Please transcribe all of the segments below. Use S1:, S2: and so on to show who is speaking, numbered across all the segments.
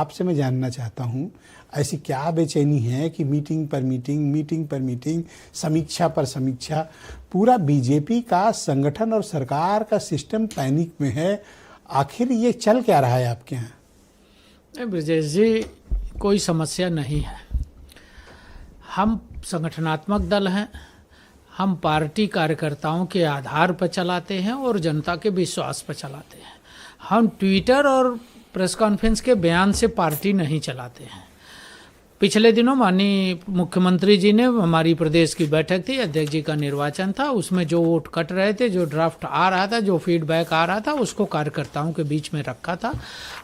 S1: आपसे मैं जानना चाहता हूँ, ऐसी क्या बेचैनी है कि मीटिंग पर मीटिंग, समीक्षा पर समीक्षा, पूरा बीजेपी का संगठन और सरकार का सिस्टम पैनिक में है। आखिर ये चल क्या रहा है आपके यहाँ?
S2: ब्रजेश जी, कोई समस्या नहीं है। हम संगठनात्मक दल हैं, हम पार्टी कार्यकर्ताओं के आधार पर चलाते हैं और जनता के विश्वास पर चलाते हैं। हम ट्विटर और प्रेस कॉन्फ्रेंस के बयान से पार्टी नहीं चलाते हैं। पिछले दिनों माननीय मुख्यमंत्री जी ने, हमारी प्रदेश की बैठक थी, अध्यक्ष जी का निर्वाचन था, उसमें जो वोट कट रहे थे, जो ड्राफ्ट आ रहा था, जो फीडबैक आ रहा था, उसको कार्यकर्ताओं के बीच में रखा था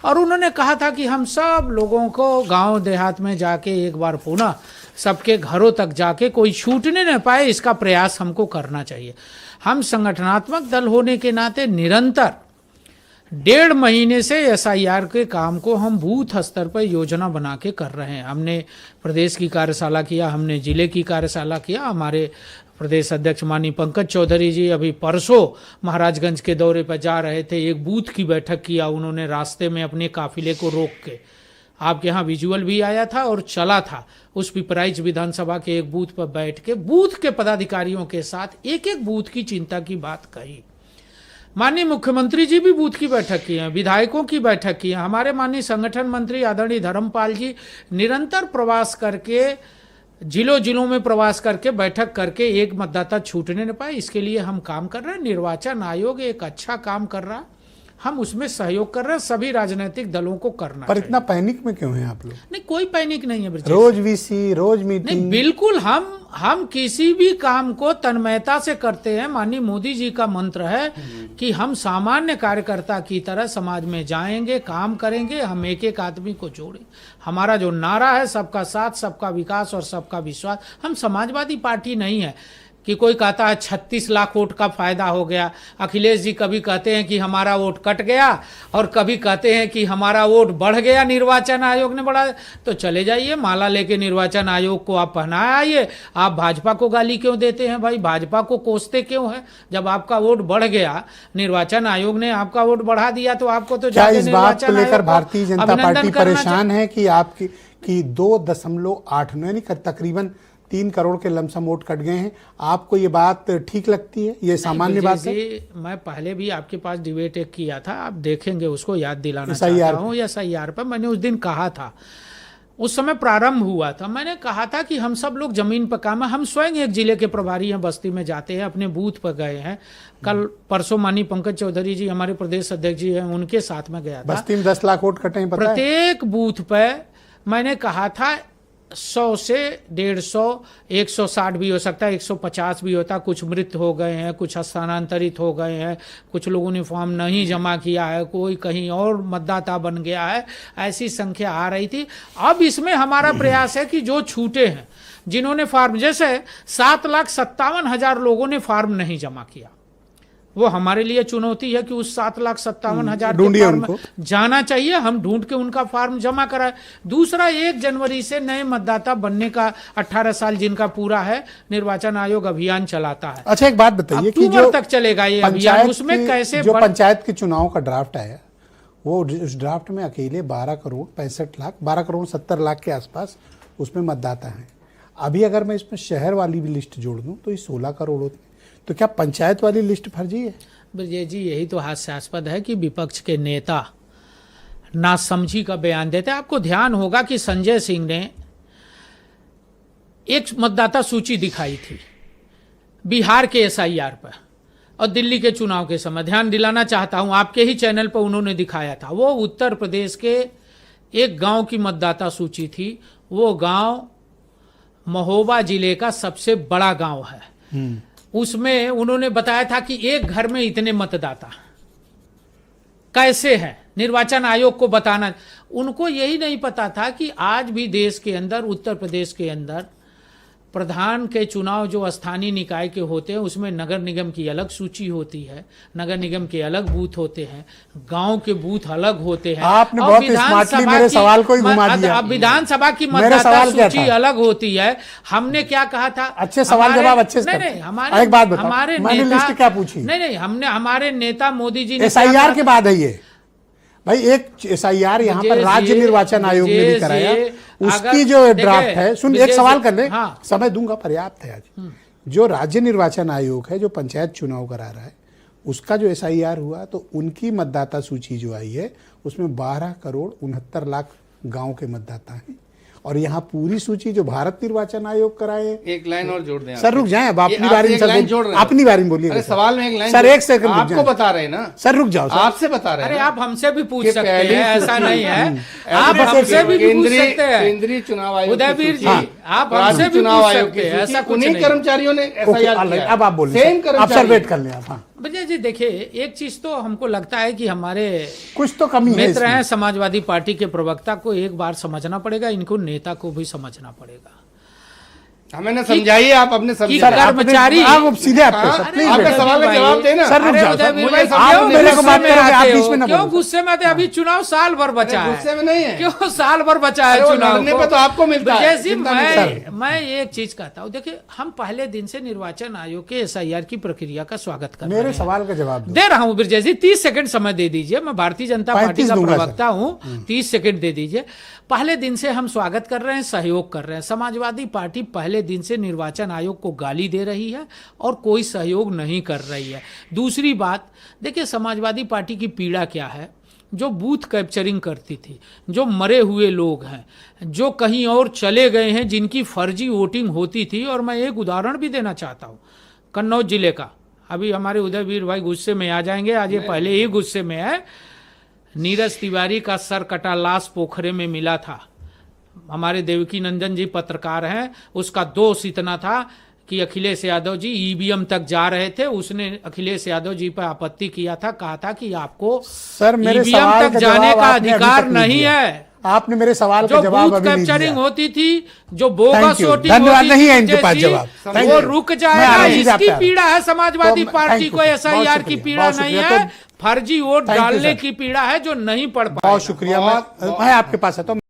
S2: और उन्होंने कहा था कि हम सब लोगों को गांव देहात में जाके एक बार पुनः सबके घरों तक जाके कोई छूटने न पाए, इसका प्रयास हमको करना चाहिए। हम संगठनात्मक दल होने के नाते निरंतर 1.5 महीने से SIR के काम को हम बूथ स्तर पर योजना बना के कर रहे हैं। हमने प्रदेश की कार्यशाला किया, हमने जिले की कार्यशाला किया। हमारे प्रदेश अध्यक्ष माननीय पंकज चौधरी जी अभी परसों महाराजगंज के दौरे पर जा रहे थे, एक बूथ की बैठक किया उन्होंने रास्ते में अपने काफिले को रोक के। आपके यहाँ विजुअल भी आया था और चला था। उस पिपराइच विधानसभा के एक बूथ पर बैठ के बूथ के पदाधिकारियों के साथ एक एक बूथ की चिंता की बात कही। माननीय मुख्यमंत्री जी भी बूथ की बैठक की है, विधायकों की बैठक की है। हमारे माननीय संगठन मंत्री आदरणीय धर्मपाल जी निरंतर प्रवास करके, जिलों में प्रवास करके, बैठक करके एक मतदाता छूटने न पाए, इसके लिए हम काम कर रहे हैं। निर्वाचन आयोग एक अच्छा काम कर रहा है, हम उसमें सहयोग कर रहे हैं। सभी राजनीतिक दलों को करना
S1: पर इतना पैनिक में क्यों हैं आप लोग?
S2: नहीं, कोई पैनिक नहीं है।
S1: रोज वीसी, रोज मीटिंग।
S2: नहीं, बिल्कुल हम किसी भी काम को तन्मयता से करते हैं। माननीय मोदी जी का मंत्र है कि हम सामान्य कार्यकर्ता की तरह समाज में जाएंगे, काम करेंगे, हम एक एक आदमी को जोड़ें। हमारा जो नारा है, सबका साथ, सबका विकास और सबका विश्वास। हम समाजवादी पार्टी नहीं है कि कोई कहता है 36 लाख वोट का फायदा हो गया। अखिलेश जी कभी कहते हैं कि हमारा वोट कट गया और कभी कहते हैं कि हमारा वोट बढ़ गया, निर्वाचन आयोग ने बढ़ा। तो चले जाइए, माला लेके निर्वाचन आयोग को आप पहनाए आइए। आप भाजपा को गाली क्यों देते हैं भाई? भाजपा को कोसते क्यों है? जब आपका वोट बढ़ गया, निर्वाचन आयोग ने आपका वोट बढ़ा दिया, तो आपको तो
S1: क्या इस बात को लेकर भारतीय जनता पार्टी परेशान है कि आपकी 2.89 यानी तकरीबन 3 करोड़ के लमसम वोट कट गए हैं? आपको ये बात ठीक लगती है? ये सामान्य बात है?
S2: मैं पहले भी आपके पास डिबेट एक किया था, आप देखेंगे, उसको याद दिलाना चाहता हूँ। SIR पर मैंने उस दिन कहा था, उस समय प्रारंभ हुआ था, मैंने कहा था कि हम सब लोग जमीन पर काम है। हम स्वयं एक जिले के प्रभारी हैं, बस्ती में जाते हैं, अपने बूथ पर गए हैं। कल परसों माननीय पंकज चौधरी जी हमारे प्रदेश अध्यक्ष जी हैं, उनके साथ में गया था।
S1: बस्ती में 10 लाख वोट कटे हैं,
S2: प्रत्येक बूथ पर मैंने कहा था 100 से 150, 160 भी हो सकता है, 150 भी होता। कुछ मृत हो गए हैं, कुछ स्थानांतरित हो गए हैं, कुछ लोगों ने फॉर्म नहीं जमा किया है, कोई कहीं और मतदाता बन गया है, ऐसी संख्या आ रही थी। अब इसमें हमारा प्रयास है कि जो छूटे हैं, जिन्होंने फॉर्म, जैसे 7,57,000 लोगों ने फॉर्म नहीं जमा किया, वो हमारे लिए चुनौती है कि उस 7,57,000 के फॉर्म जाना चाहिए। हम ढूंढ के उनका फॉर्म जमा कराए। दूसरा, 1 जनवरी से नए मतदाता बनने का 18 साल जिनका पूरा है, निर्वाचन आयोग अभियान चलाता है।
S1: अच्छा, एक बात बताइए कि
S2: जो तक चलेगा ये अभियान, उसमें कैसे
S1: जो पंचायत के चुनाव का ड्राफ्ट आया, वो उस ड्राफ्ट में अकेले 12 करोड़ 70 लाख के आसपास उसमें मतदाता हैं। अभी अगर मैं इसमें शहर वाली भी लिस्ट जोड़ दूं तो ये 16 करोड़ होती है। तो क्या पंचायत वाली लिस्ट फर्जी है?
S2: ब्रजेश जी, यही तो हास्यास्पद है कि विपक्ष के नेता नासमझी का बयान देते हैं। आपको ध्यान होगा कि संजय सिंह ने एक मतदाता सूची दिखाई थी बिहार के SIR पर और दिल्ली के चुनाव के समय। ध्यान दिलाना चाहता हूं, आपके ही चैनल पर उन्होंने दिखाया था। वो उत्तर प्रदेश के एक गांव की मतदाता सूची थी। वो गांव महोबा जिले का सबसे बड़ा गांव है। उसमें उन्होंने बताया था कि एक घर में इतने मतदाता कैसे हैं, निर्वाचन आयोग को बताना। उनको यही नहीं पता था कि आज भी देश के अंदर, उत्तर प्रदेश के अंदर प्रधान के चुनाव जो स्थानीय निकाय के होते हैं, उसमें नगर निगम की अलग सूची होती है, नगर निगम के अलग बूथ होते हैं, गांव के बूथ अलग होते हैं।
S1: आपने बहुत स्मार्टली मेरे सवाल को ही घुमा दिया।
S2: अब विधानसभा की मतदाता सूची अलग होती है। हमने क्या कहा था?
S1: अच्छे सवाल जवाब अच्छे से।
S2: नहीं,
S1: हमारे नेता क्या पूछी?
S2: नहीं, हमने, हमारे नेता मोदी जी ने,
S1: SIR के बाद है ये, भाई एक SIR यहाँ पर
S2: विजय
S1: राज्य
S2: जी,
S1: निर्वाचन आयोग ने भी
S2: विजय
S1: कराया,
S2: जी,
S1: उसकी
S2: अगर-
S1: जो
S2: देखिए,
S1: ड्राफ्ट है, सुन
S2: विजय
S1: एक सवाल
S2: जी,
S1: कर ले,
S2: हाँ।
S1: समय दूंगा, पर्याप्त है आज। जो राज्य निर्वाचन आयोग है जो पंचायत चुनाव करा रहा है, उसका जो SIR हुआ तो उनकी मतदाता सूची जो आई है उसमें 12 करोड़ 69 लाख गांव के मतदाता हैं, और यहाँ पूरी सूची जो भारत निर्वाचन आयोग कराए।
S3: एक लाइन और जोड़ दें
S1: सर रुक जाएं, अब अपनी बारी में
S3: लाइन जोड़ रहे हैं।
S1: अपनी बारी में बोलिए
S3: अरे सवाल में एक लाइन
S1: सर, एक सेकंड रुक
S3: आपको
S1: जाएं।
S3: बता रहे हैं ना
S1: सर रुक जाओ सर,
S3: आपसे बता रहे हैं
S2: अरे
S3: ना।
S2: आप हमसे भी पूछ
S3: कि
S2: सकते
S3: पहली
S2: हैं, ऐसा नहीं है, आप
S3: ऐसे
S2: हमसे भी पूछ
S3: केंद्रीय
S2: सकते हैं।
S3: केंद्रीय चुनाव आयोग की
S2: उदयवीर जी,
S3: सूची,
S2: आप
S3: राज्य
S2: हमसे भी
S3: चुनाव
S2: पूछ
S3: आयोग
S2: सकते
S3: की
S2: हैं,
S3: सूची,
S2: ऐसा कुछ
S3: उन्हीं
S2: नहीं।
S3: कर्मचारियों ने
S1: ओके,
S3: SIR किया।
S1: अब आप बोलिए,
S3: सेम
S1: ऑब्जर्वेट कर लें आप। हाँ,
S2: विजय जी देखिए, एक चीज तो हमको लगता है कि हमारे
S1: कुछ तो कमी है
S2: मित्र
S1: इसमें।
S2: हैं समाजवादी पार्टी के प्रवक्ता को एक बार समझना पड़ेगा, इनको नेता को भी समझना पड़ेगा।
S3: हमें ना समझाइए, आप अपने
S2: कि
S3: समझिए।
S2: कर्मचारी
S1: आप सीधे आप
S3: हाँ,
S1: सर,
S3: अरे
S1: प्लीज
S3: आपके
S1: बेटा।
S3: सवाल का जवाब देना।
S1: सर, रुक
S2: अरे
S1: जाओ,
S2: उदय
S1: सर,
S2: वीर
S3: मुझे
S2: भाई,
S3: समझाओ,
S2: क्यों
S1: मेरे को
S2: गुस्से
S1: बात
S2: में
S1: करोगे, आप
S2: आते
S1: बीच
S2: हो?
S1: में ना
S2: क्यों
S1: बोलो।
S2: गुस्से में आते? अभी चुनाव साल भर बचा है,
S3: गुस्से में नहीं है।
S2: क्यों साल भर बचा है
S3: अरे वो
S2: चुनाव
S3: लड़ने
S2: को?
S3: पे तो आपको मिलता है,
S2: विजय जी,
S3: चिंता नहीं
S1: करें।
S2: मैं एक चीज कहता हूँ, देखिए हम पहले दिन से निर्वाचन आयोग के SIR की प्रक्रिया का स्वागत कर रहे
S1: मेरे
S2: हैं।
S1: सवाल का जवाब दो।
S2: दे रहा हूं विजय जी, 30 सेकंड समय दे दीजिए, मैं भारतीय जनता पार्टी
S1: 35
S2: का
S1: दूंगा सर।
S2: प्रवक्ता हूं, 30 सेकंड दे दीजिए। पहले दिन से हम स्वागत कर रहे हैं, सहयोग कर रहे हैं। समाजवादी पार्टी पहले दिन से निर्वाचन आयोग को गाली दे रही है और कोई सहयोग नहीं कर रही है। दूसरी बात, देखिए समाजवादी पार्टी की पीड़ा क्या है, जो बूथ कैप्चरिंग करती थी, जो मरे हुए लोग हैं, जो कहीं और चले गए हैं, जिनकी फर्जी वोटिंग होती थी। और मैं एक उदाहरण भी देना चाहता हूं, कन्नौज जिले का। अभी हमारे उदयवीर भाई गुस्से में आ जाएंगे, आज ये पहले ही गुस्से में है। नीरज तिवारी का सर कटा लाश पोखरे में मिला था। हमारे देवकी नंदन जी पत्रकार हैं, उसका दोष इतना था कि अखिलेश यादव जी EVM तक जा रहे थे, उसने अखिलेश यादव जी पर आपत्ति किया था, कहा था कि आपको
S1: सर, मेरे
S2: EVM
S1: सवाल
S2: तक
S1: का
S2: जाने
S1: जवाब
S2: का
S1: आपने अभी
S2: अधिकार
S1: तक
S2: नहीं
S1: दिया।
S2: है।
S1: आपने मेरे सवाल
S2: जो
S1: का जवाब
S2: बूथ
S1: अभी नहीं
S2: कैप्चरिंग
S1: दिया।
S2: होती थी, जो बोगस
S1: Thank you.
S2: वोटिंग
S1: धन्यवाद,
S2: होती
S1: नहीं
S2: थी
S1: है इनके पास
S2: जैसी,
S1: जवाब। Thank
S2: वो
S1: you.
S2: रुक
S1: मैं
S2: जाएगा।
S1: आराम से
S2: इसकी
S1: आपका-
S2: पीड़ा है समाजवादी
S1: तो
S2: पार्टी
S1: thank
S2: को,
S1: you.
S2: SIR
S1: बहुत
S2: की
S1: शुक्रिया,
S2: पीड़ा
S1: बहुत
S2: नहीं
S1: शुक्रिया।
S2: है, फर्जी वोट
S1: Thank you,
S2: डालने
S1: sir.
S2: की पीड़ा है जो नहीं पढ़ पाएगा।
S1: बहुत शुक्रिया, मैं आपके पास आता हूं।